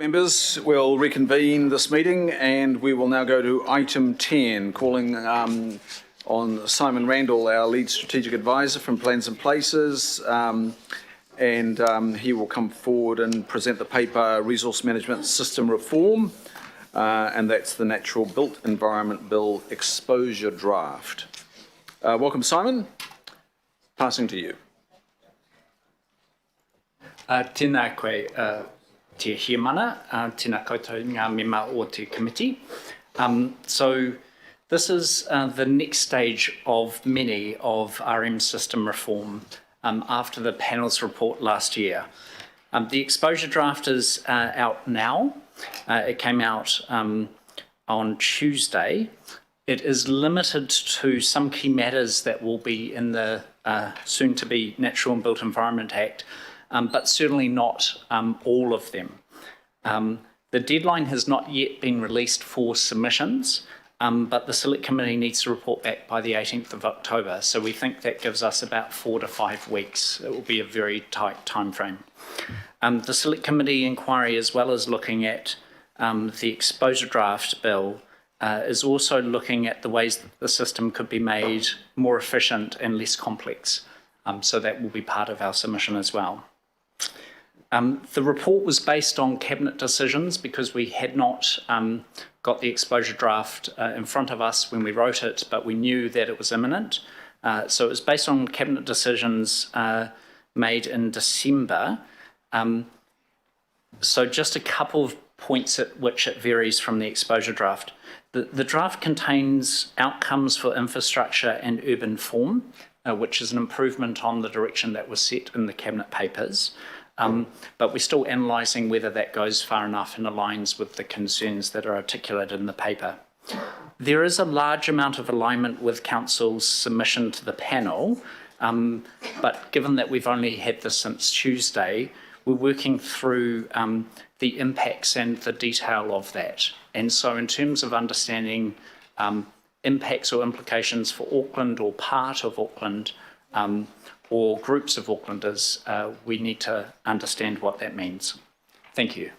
Members, we'll reconvene this meeting and we will now go to item 10, calling on Simon Randall, our lead strategic advisor from Plans and Places, and he will come forward and present the paper Resource Management System Reform, and that's the Natural Built Environment Bill Exposure Draft. Welcome, Simon. Passing to you. Tēnā koe te hiamana, tēnā koutou ngā mema o te committee. So this is the next stage of many of RM system reform after the panel's report last year. The exposure draft is out now. It came out on Tuesday. It is limited to some key matters that will be in the soon-to-be Natural and Built Environment Act, but certainly not all of them. The deadline has not yet been released for submissions, but the Select Committee needs to report back by the 18th of October, so we think that gives us about 4 to 5 weeks. It will be a very tight time frame. The Select Committee inquiry, as well as looking at the exposure draft bill, is also looking at the ways that the system could be made more efficient and less complex. So that will be part of our submission as well. The report was based on Cabinet decisions because we had not got the exposure draft in front of us when we wrote it, but we knew that it was imminent. So it was based on Cabinet decisions made in December. So just a couple of points at which it varies from the exposure draft. The draft contains outcomes for infrastructure and urban form, which is an improvement on the direction that was set in the Cabinet papers. But we're still analysing whether that goes far enough and aligns with the concerns that are articulated in the paper. There is a large amount of alignment with Council's submission to the panel, but given that we've only had this since Tuesday, we're working through the impacts and the detail of that. And so in terms of understanding impacts or implications for Auckland or part of Auckland, or groups of Aucklanders, we need to understand what that means. Thank you.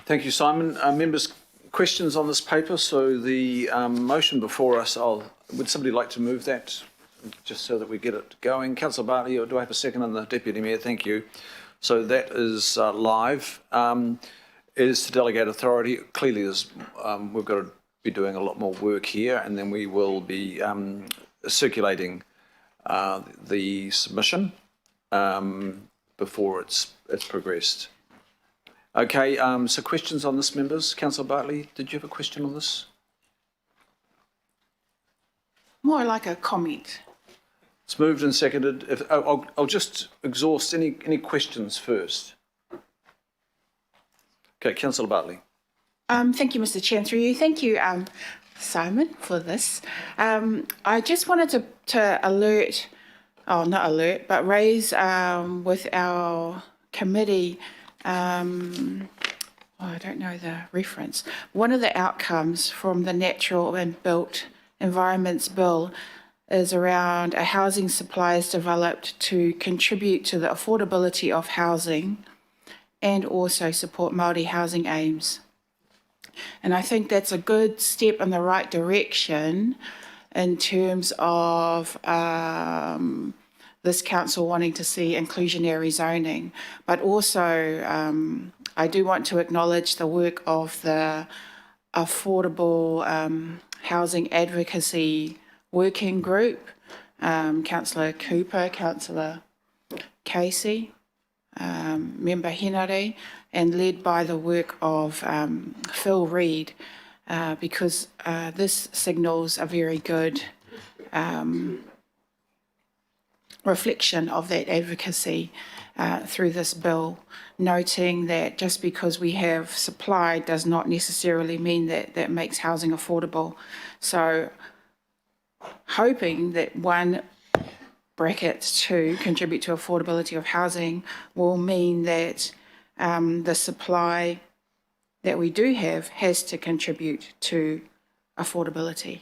Thank you, Simon. Members, questions on this paper? So the motion before us, would somebody like to move that, just so that we get it going? Councillor Bartley, or do I have a second on the Deputy Mayor? Thank you. So that is live. Is to delegate authority. Clearly, we've got to be doing a lot more work here, and then we will be circulating the submission before it's progressed. Okay, so questions on this, members? Councillor Bartley, did you have a question on this? More like a comment. It's moved and seconded. I'll just exhaust any questions first. Okay, Councillor Bartley. Thank you, Mr. Chair. Through you. Thank you, Simon, for this. I just wanted to alert, not alert, but raise with our committee, I don't know the reference, one of the outcomes from the Natural and Built Environments Bill is around a housing supply is developed to contribute to the affordability of housing and also support Māori housing aims. And I think that's a good step in the right direction in terms of this council wanting to see inclusionary zoning. But also, I do want to acknowledge the work of the Affordable Housing Advocacy Working Group, Councillor Cooper, Councillor Casey, Member Henare, and led by the work of Phil Reid, because this signals a very good reflection of that advocacy through this bill, noting that just because we have supply does not necessarily mean that that makes housing affordable. So hoping that one bracket to contribute to affordability of housing will mean that the supply that we do have has to contribute to affordability.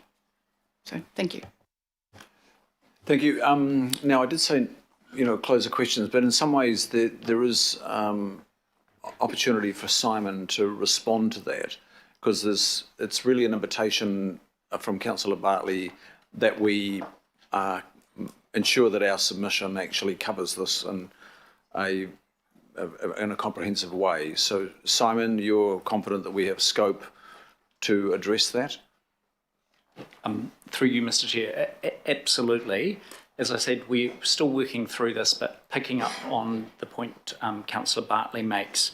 So thank you. Thank you. Now, I did say, close the questions, but in some ways there is opportunity for Simon to respond to that, because it's really an invitation from Councillor Bartley that we ensure that our submission actually covers this in a comprehensive way. So, Simon, you're confident that we have scope to address that? Through you, Mr. Chair, absolutely. As I said, we're still working through this, but picking up on the point Councillor Bartley makes,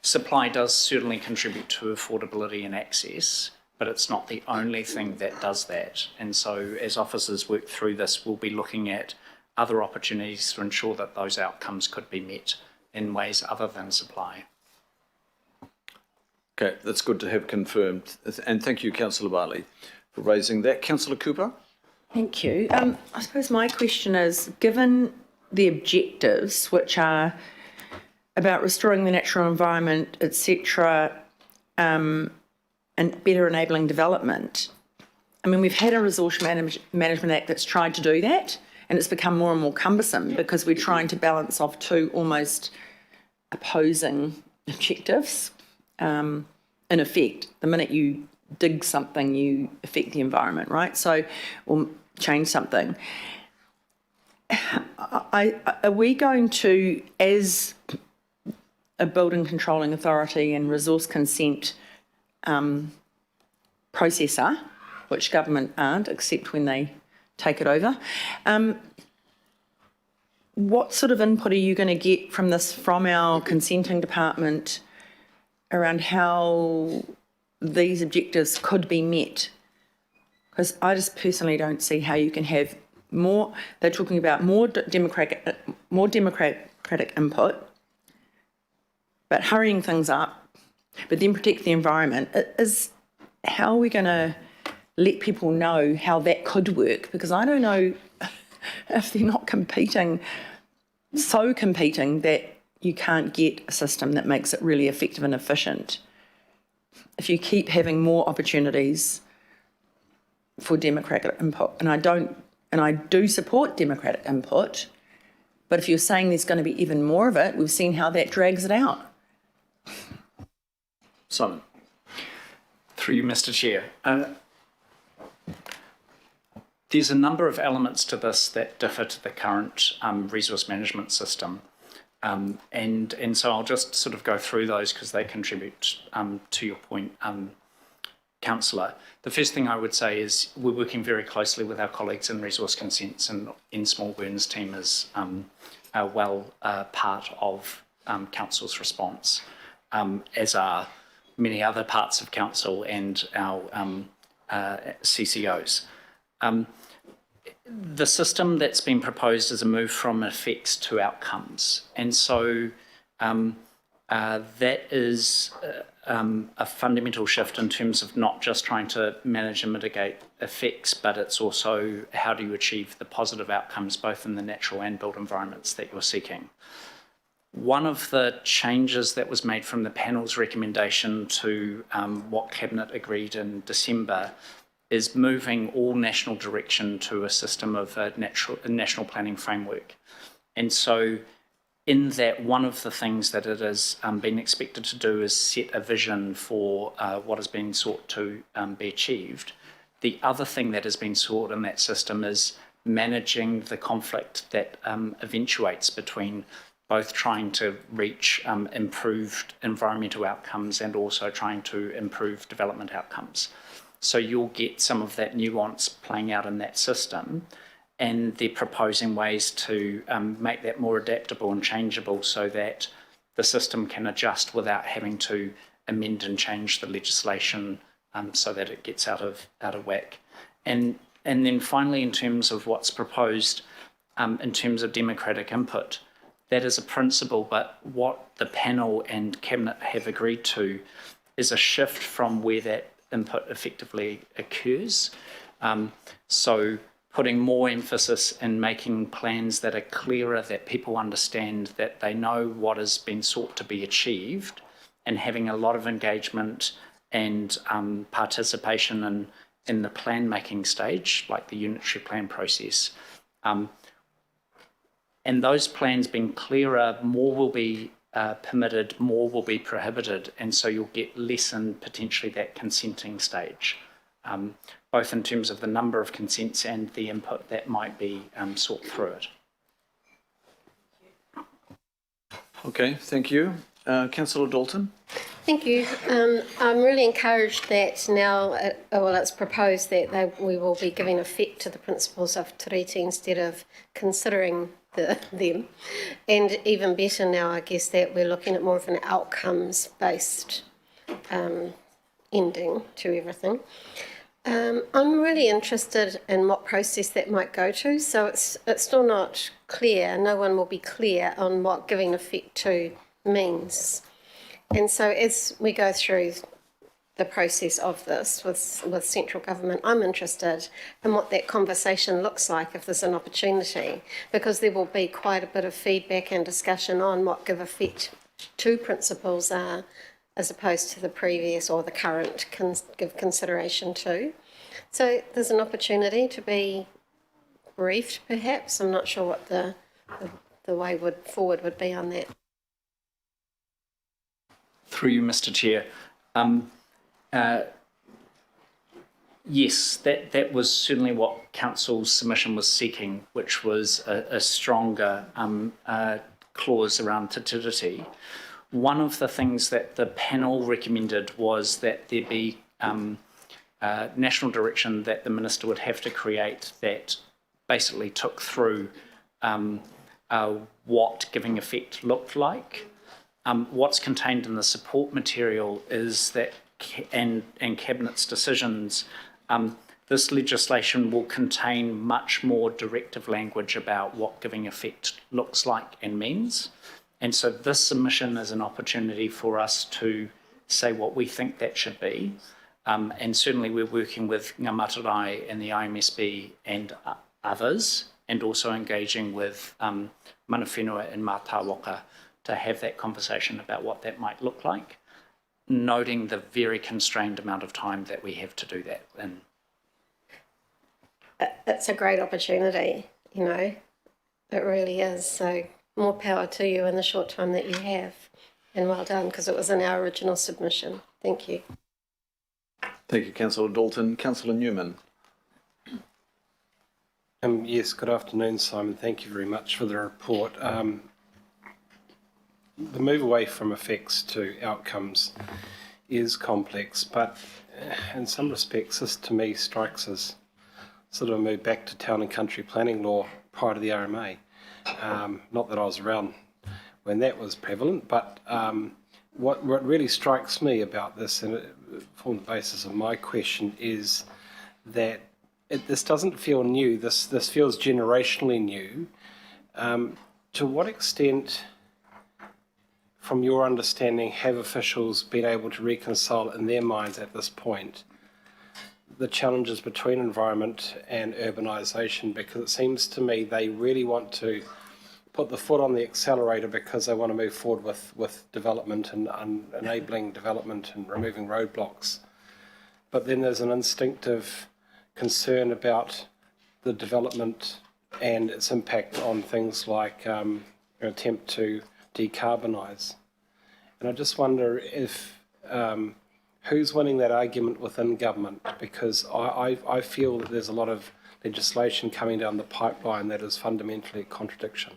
supply does certainly contribute to affordability and access, but it's not the only thing that does that. And so as officers work through this, we'll be looking at other opportunities to ensure that those outcomes could be met in ways other than supply. Okay, that's good to have confirmed. And thank you, Councillor Bartley, for raising that. Councillor Cooper? Thank you. I suppose my question is, given the objectives, which are about restoring the natural environment, etc., and better enabling development, I mean, we've had a Resource Management Act that's tried to do that, and it's become more and more cumbersome because we're trying to balance off two almost opposing objectives. In effect, the minute you dig something, you affect the environment, right? So, or change something. Are we going to, as a building controlling authority and resource consent processor, which government aren't, except when they take it over, what sort of input are you going to get from this, from our consenting department, around how these objectives could be met? Because I just personally don't see how you can have more. They're talking about more democratic input, but hurrying things up, but then protect the environment. How are we going to let people know how that could work? Because I don't know if they're not competing that you can't get a system that makes it really effective and efficient if you keep having more opportunities for democratic input. And I do support democratic input, but if you're saying there's going to be even more of it, we've seen how that drags it out. Simon. Through you, Mr. Chair. There's a number of elements to this that differ to the current resource management system. And so I'll just sort of go through those because they contribute to your point, Councillor. The first thing I would say is we're working very closely with our colleagues in resource consents, and in Smallburn's team is part of Council's response, as are many other parts of Council and our CCOs. The system that's been proposed is a move from effects to outcomes. And so that is a fundamental shift in terms of not just trying to manage and mitigate effects, but it's also how do you achieve the positive outcomes both in the natural and built environments that you're seeking. One of the changes that was made from the panel's recommendation to what Cabinet agreed in December is moving all national direction to a system of a national planning framework. And so in that, one of the things that it has been expected to do is set a vision for what has been sought to be achieved. The other thing that has been sought in that system is managing the conflict that eventuates between both trying to reach improved environmental outcomes and also trying to improve development outcomes. So you'll get some of that nuance playing out in that system, and they're proposing ways to make that more adaptable and changeable so that the system can adjust without having to amend and change the legislation so that it gets out of whack. And then finally, in terms of what's proposed in terms of democratic input, that is a principle, but what the panel and Cabinet have agreed to is a shift from where that input effectively occurs. So putting more emphasis in making plans that are clearer, that people understand, that they know what has been sought to be achieved, and having a lot of engagement and participation in the plan making stage, like the unitary plan process. And those plans being clearer, more will be permitted, more will be prohibited, and so you'll get less in potentially that consenting stage, both in terms of the number of consents and the input that might be sought through it. Okay, thank you. Councillor Dalton? Thank you. I'm really encouraged that now, it's proposed that we will be giving effect to the principles of tiriti instead of considering them. And even better now, I guess, that we're looking at more of an outcomes-based ending to everything. I'm really interested in what process that might go to. So it's still not clear. No one will be clear on what giving effect to means. And so as we go through the process of this with central government, I'm interested in what that conversation looks like if there's an opportunity, because there will be quite a bit of feedback and discussion on what give effect to principles are, as opposed to the previous or the current give consideration to. So there's an opportunity to be briefed, perhaps. I'm not sure what the way forward would be on that. Through you, Mr. Chair. Yes, that was certainly what Council's submission was seeking, which was a stronger clause around te tiriti. One of the things that the panel recommended was that there be national direction that the minister would have to create that basically took through what giving effect looked like. What's contained in the support material is that, and Cabinet's decisions, this legislation will contain much more directive language about what giving effect looks like and means. And so this submission is an opportunity for us to say what we think that should be. And certainly we're working with Ngā Matarai and the IMSB and others, and also engaging with mana whenua and Mātāwaka to have that conversation about what that might look like, noting the very constrained amount of time that we have to do that in. It's a great opportunity, it really is. So more power to you in the short time that you have, and well done, because it was in our original submission. Thank you. Thank you, Councillor Dalton. Councillor Newman? Yes, good afternoon, Simon. Thank you very much for the report. The move away from effects to outcomes is complex, but in some respects, this to me strikes as sort of a move back to town and country planning law prior to the RMA. Not that I was around when that was prevalent, but what really strikes me about this, and it formed the basis of my question, is that this doesn't feel new. This feels generationally new. To what extent, from your understanding, have officials been able to reconcile in their minds at this point the challenges between environment and urbanisation? Because it seems to me they really want to put the foot on the accelerator because they want to move forward with development and enabling development and removing roadblocks. But then there's an instinctive concern about the development and its impact on things like an attempt to decarbonise. And I just wonder if who's winning that argument within government, because I feel that there's a lot of legislation coming down the pipeline that is fundamentally a contradiction.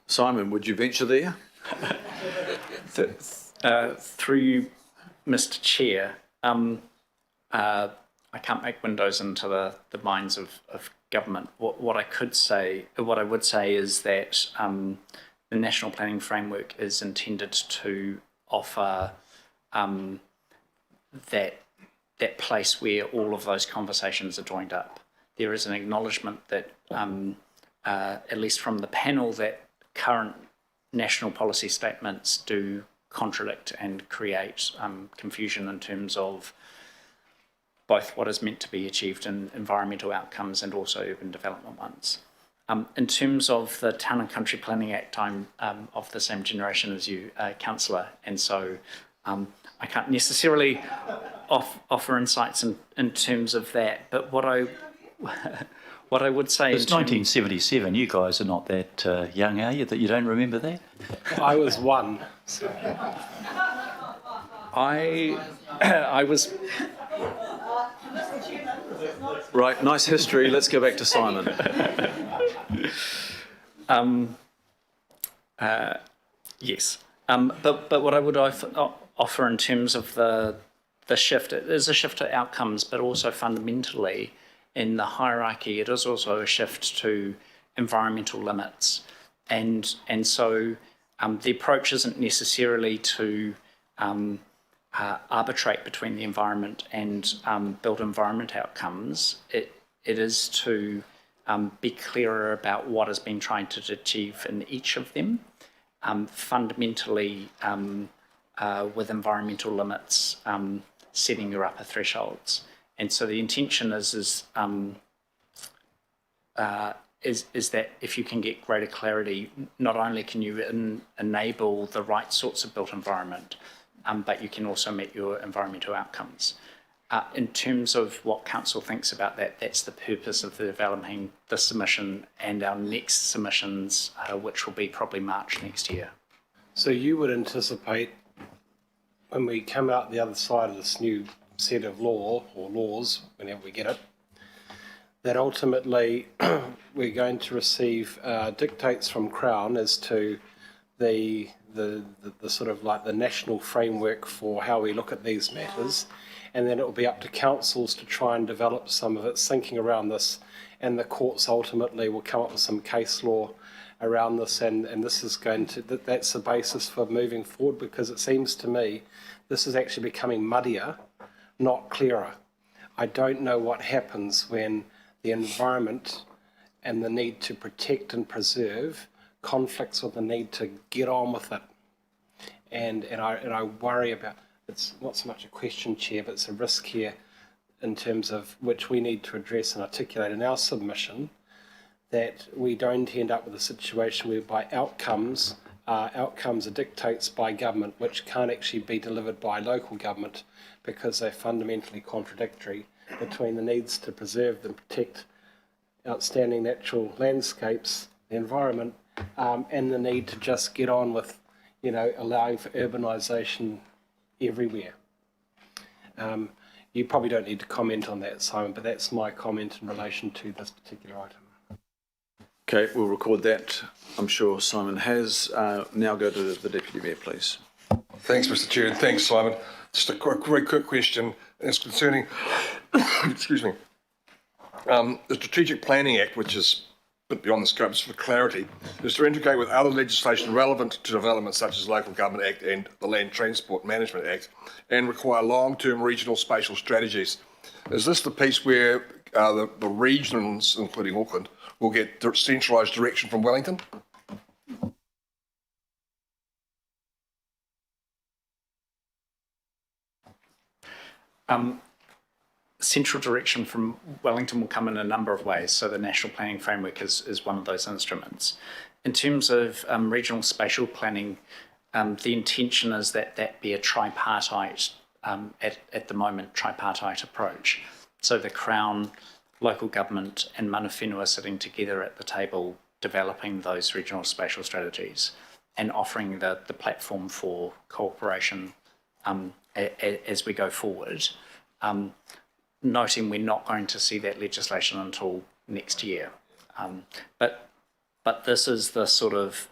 Simon, would you venture there? Through you, Mr. Chair, I can't make windows into the minds of government. What I would say is that the National Planning Framework is intended to offer that place where all of those conversations are joined up. There is an acknowledgement that, at least from the panel, that current national policy statements do contradict and create confusion in terms of both what is meant to be achieved in environmental outcomes and also urban development ones. In terms of the Town and Country Planning Act, I'm of the same generation as you, Councillor, and so I can't necessarily offer insights in terms of that, but what What I would say It's 1977. You guys are not that young, are you, that you don't remember that? I was one. So. I was Right, nice history. Let's go back to Simon. yes, but what I would offer in terms of the shift, it is a shift to outcomes, but also fundamentally in the hierarchy, it is also a shift to environmental limits, and so the approach isn't necessarily to arbitrate between the environment and built environment outcomes. It is to be clearer about what has been trying to achieve in each of them. Fundamentally, with environmental limits, setting your upper thresholds, and so the intention is that if you can get greater clarity, not only can you enable the right sorts of built environment, but you can also meet your environmental outcomes. In terms of what Council thinks about that, that's the purpose of developing the submission and our next submissions, which will be probably March next year. So you would anticipate when we come out the other side of this new set of law or laws, whenever we get it, that ultimately we're going to receive dictates from Crown as to the sort of like the national framework for how we look at these matters, and then it will be up to councils to try and develop some of its thinking around this, and the courts ultimately will come up with some case law around this, and this is going to, that's the basis for moving forward, because it seems to me this is actually becoming muddier, not clearer. I don't know what happens when the environment and the need to protect and preserve conflicts with the need to get on with it. And I worry about, it's not so much a question, Chair, but it's a risk here in terms of which we need to address and articulate in our submission, that we don't end up with a situation whereby outcomes are dictates by government which can't actually be delivered by local government because they're fundamentally contradictory between the needs to preserve and protect outstanding natural landscapes, the environment, and the need to just get on with, you know, allowing for urbanisation everywhere. You probably don't need to comment on that, Simon, but that's my comment in relation to this particular item. Okay, we'll record that. I'm sure Simon has. Now go to the Deputy Mayor, please. Thanks, Mr. Chair, and thanks, Simon. Just a very quick question. It's concerning, excuse me, the Strategic Planning Act, which is a bit beyond the scope, just for clarity, is to integrate with other legislation relevant to development such as Local Government Act and the Land Transport Management Act, and require long-term regional spatial strategies. Is this the piece where the regions, including Auckland, will get centralised direction from Wellington? Central direction from Wellington will come in a number of ways. So the National Planning Framework is one of those instruments. In terms of regional spatial planning, the intention is that that be a tripartite, at the moment, tripartite approach. So the Crown, local government and mana whenua sitting together at the table developing those regional spatial strategies and offering the platform for cooperation as we go forward. Noting we're not going to see that legislation until next year. But this is the sort of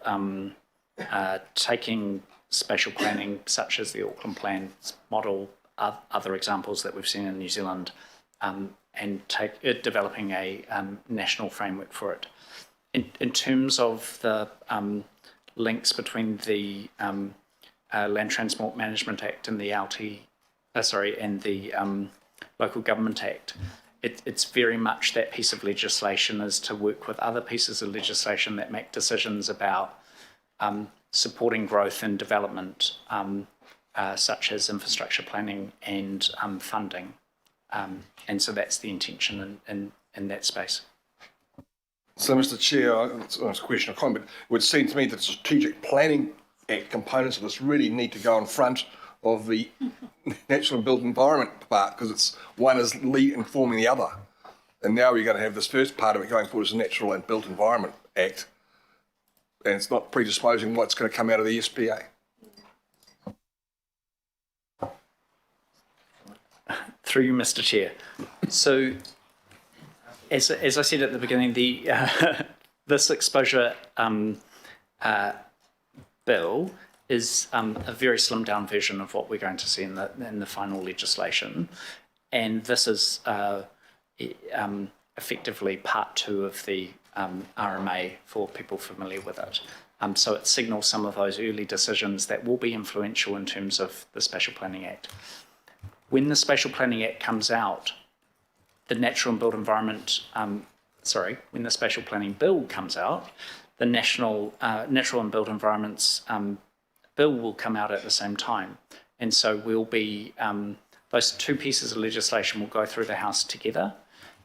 taking spatial planning such as the Auckland Plan model, other examples that we've seen in New Zealand, and developing a national framework for it. In terms of the links between the Land Transport Management Act and the and the Local Government Act, it's very much that piece of legislation is to work with other pieces of legislation that make decisions about supporting growth and development, such as infrastructure planning and funding. And so that's the intention in that space. So, Mr. Chair, it's a question or comment, it would seem to me that the Strategic Planning Act components of this really need to go in front of the natural and built environment part, because it's one is lead informing the other. And now we're going to have this first part of it going forward as a Natural and Built Environment Act, and it's not predisposing what's going to come out of the SPA. Through you, Mr. Chair. So, as I said at the beginning, the this exposure bill is a very slimmed down version of what we're going to see in the final legislation, and this is effectively part 2 of the RMA for people familiar with it. So it signals some of those early decisions that will be influential in terms of the Spatial Planning Act. When the Spatial Planning Act comes out, the Natural and Built Environment, when the Spatial Planning Bill comes out, the Natural and Built Environments Bill will come out at the same time. And so we'll be, those 2 pieces of legislation will go through the House together,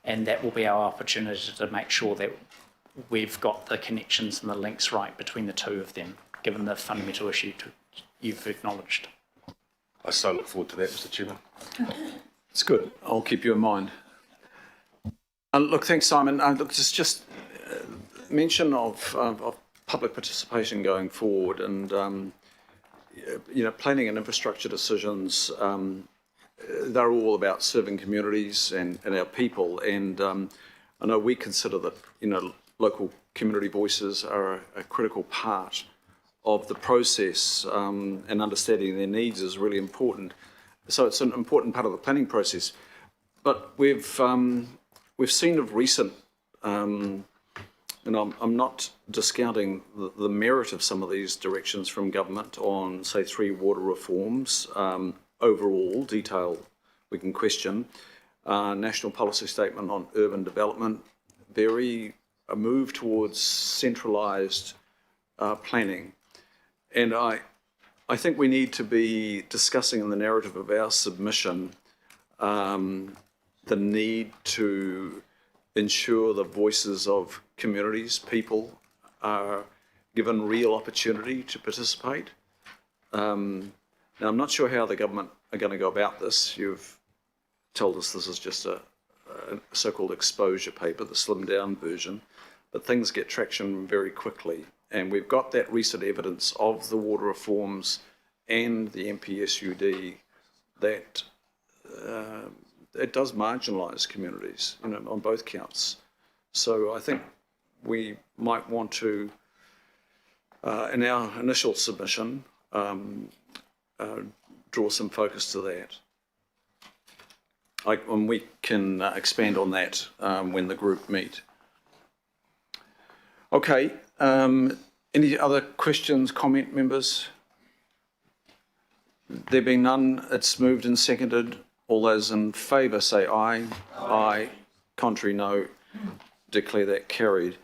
and that will be our opportunity to make sure that we've got the connections and the links right between the 2 of them, given the fundamental issue you've acknowledged. I so look forward to that, Mr. Chairman. It's good. I'll keep you in mind. Look, thanks, Simon. Look, just mention of public participation going forward, and planning and infrastructure decisions. They're all about serving communities and our people, and I know we consider that local community voices are a critical part of the process, and understanding their needs is really important. So it's an important part of the planning process. But we've seen of recent, and I'm not discounting the merit of some of these directions from government on, say, 3 water reforms. Overall detail we can question. National policy statement on urban development, a move towards centralised planning. And I think we need to be discussing in the narrative of our submission the need to ensure the voices of communities, people, are given real opportunity to participate. Now, I'm not sure how the government are going to go about this. You've told us this is just a so-called exposure paper, the slimmed down version, but things get traction very quickly. And we've got that recent evidence of the water reforms and the MPSUD that it does marginalise communities, on both counts. So I think we might want to, in our initial submission, draw some focus to that. And we can expand on that when the group meet. Okay. Any other questions, comment, members? There being none, it's moved and seconded. All those in favour say aye. Aye. Contrary, no. Declare that carried.